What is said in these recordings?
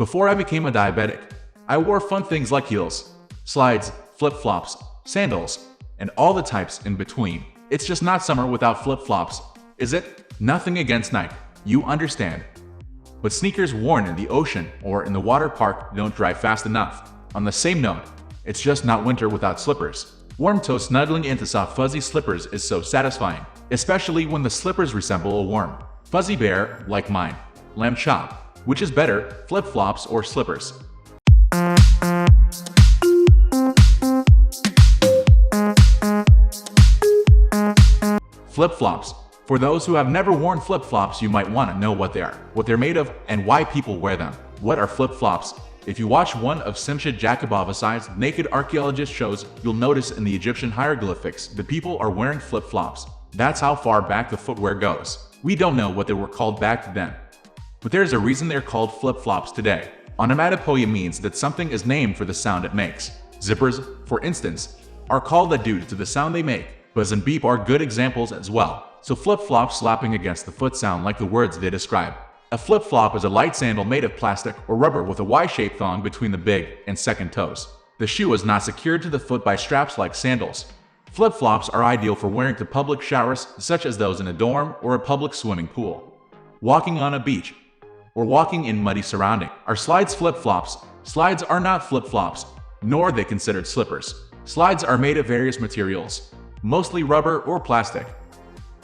Before I became a diabetic, I wore fun things like heels, slides, flip-flops, sandals, and all the types in between. It's just not summer without flip-flops, is it? Nothing against Nike, you understand. But sneakers worn in the ocean or in the water park don't dry fast enough. On the same note, it's just not winter without slippers. Warm toe snuggling into soft fuzzy slippers is so satisfying, especially when the slippers resemble a warm, fuzzy bear like mine. Lamb chop. Which is better, flip-flops or slippers? Flip-flops. For those who have never worn flip-flops, you might want to know what they are, what they're made of, and why people wear them. What are flip-flops? If you watch one of Simshad Jakubovic's Naked Archaeologist shows, you'll notice in the Egyptian hieroglyphics that people are wearing flip-flops. That's how far back the footwear goes. We don't know what they were called back then, but there's a reason they're called flip-flops today. Onomatopoeia means that something is named for the sound it makes. Zippers, for instance, are called that due to the sound they make. Buzz and beep are good examples as well. So flip-flops slapping against the foot sound like the words they describe. A flip-flop is a light sandal made of plastic or rubber with a Y-shaped thong between the big and second toes. The shoe is not secured to the foot by straps like sandals. Flip-flops are ideal for wearing to public showers, such as those in a dorm or a public swimming pool. Walking on a beach or walking in muddy surrounding. Are slides flip-flops? Slides are not flip-flops, nor are they considered slippers. Slides are made of various materials, mostly rubber or plastic,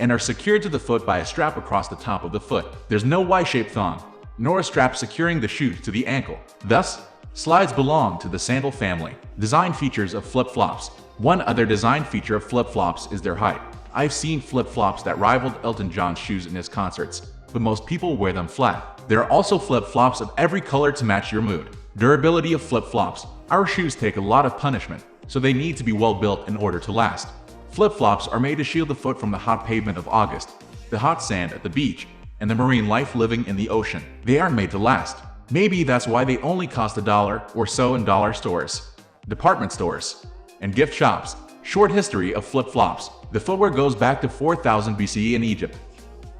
and are secured to the foot by a strap across the top of the foot. There's no Y-shaped thong, nor a strap securing the shoe to the ankle. Thus, slides belong to the sandal family. Design features of flip-flops. One other design feature of flip-flops is their height. I've seen flip-flops that rivaled Elton John's shoes in his concerts, but most people wear them flat. There are also flip-flops of every color to match your mood. Durability of flip-flops. Our shoes take a lot of punishment, so they need to be well built in order to last. Flip-flops are made to shield the foot from the hot pavement of August, the hot sand at the beach, and the marine life living in the ocean. They aren't made to last. Maybe that's why they only cost $1 or so in dollar stores, department stores, and gift shops. Short history of flip-flops. The footwear goes back to 4000 BCE in Egypt,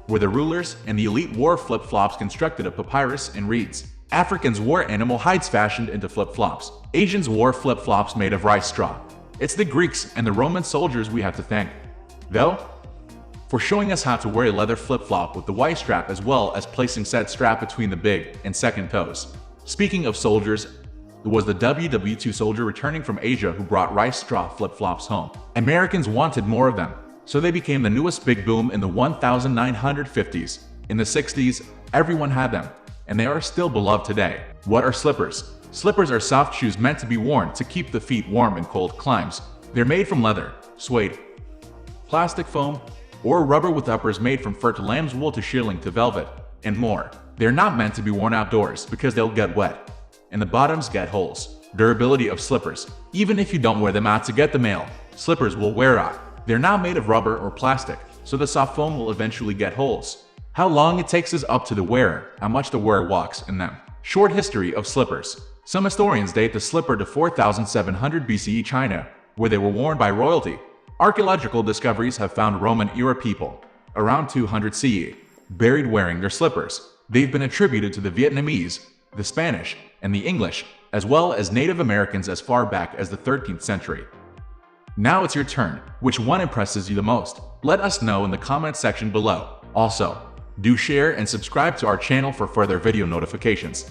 where the rulers and the elite wore flip-flops constructed of papyrus and reeds. Africans wore animal hides fashioned into flip-flops. Asians wore flip-flops made of rice straw. It's the Greeks and the Roman soldiers we have to thank, though, for showing us how to wear a leather flip-flop with the Y strap as well as placing said strap between the big and second toes. Speaking of soldiers, there was the WW2 soldier returning from Asia who brought rice straw flip-flops home. Americans wanted more of them, so they became the newest big boom in the 1950s. In the 60s, everyone had them, and they are still beloved today. What are slippers? Slippers are soft shoes meant to be worn to keep the feet warm in cold climes. They're made from leather, suede, plastic foam, or rubber with uppers made from fur to lamb's wool to shearling to velvet, and more. They're not meant to be worn outdoors because they'll get wet, and the bottoms get holes. Durability of slippers. Even if you don't wear them out to get the mail, slippers will wear out. They're not made of rubber or plastic, so the soft foam will eventually get holes. How long it takes is up to the wearer, how much the wearer walks in them. Short history of slippers. Some historians date the slipper to 4700 BCE China, where they were worn by royalty. Archaeological discoveries have found Roman-era people, around 200 CE, buried wearing their slippers. They've been attributed to the Vietnamese, the Spanish, and the English, as well as Native Americans as far back as the 13th century. Now it's your turn. Which one impresses you the most? Let us know in the comment section below. Also, do share and subscribe to our channel for further video notifications.